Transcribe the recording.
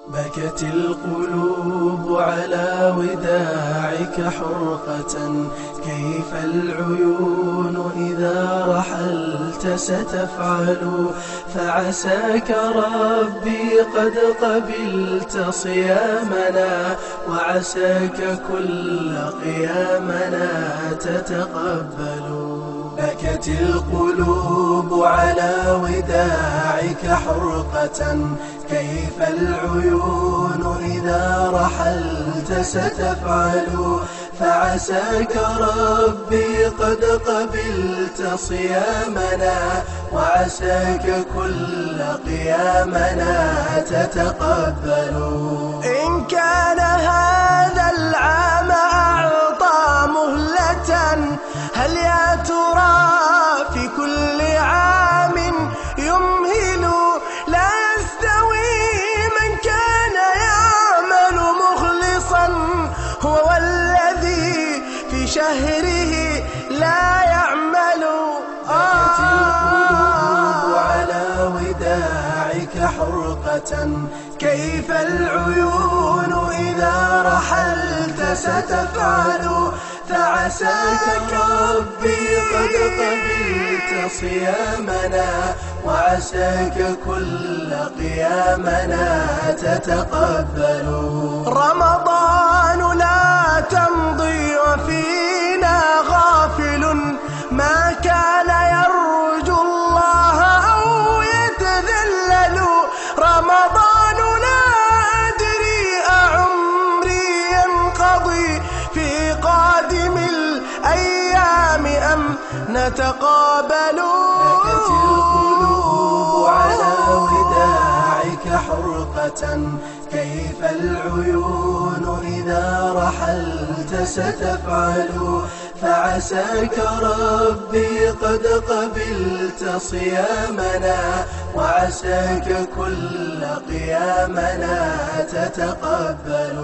بكت القلوب على وداعك حرقة، كيف العيون إذا رحلت ستفعل؟ فعساك ربي قد قبلت صيامنا، وعساك كل قيامنا تتقبل. بكت القلوب على وداعك حرقة، كيف العيون إذا رحلت ستفعل؟ فعساك ربي قد قبلت صيامنا، وعساك كل قيامنا تتقبل. إن كان هذا العام أعطى مهلة، هل يا ترى في كل عام يمهل؟ لا يستوي من كان يعمل مخلصا هو والذي في شهره لا يعمل. بكت القلوب على وداعك حرقة، كيف العيون إذا رحلت ستفعل؟ فعساك ربي قد قبلت صيامنا، وعساك كل قيامنا تتقبل. رمضان لا تمضي وفينا غافل، ما كان يرجو الله أو يتذلل. رمضان لا أدري أعمري ينقضي في قادم الأيام أم نتقابل. بكت القلوب على وداعك حرقة، كيف العيون إذا رحلت ستفعل؟ فعساك ربي قد قبلت صيامنا، وعساك كل قيامنا تتقبل.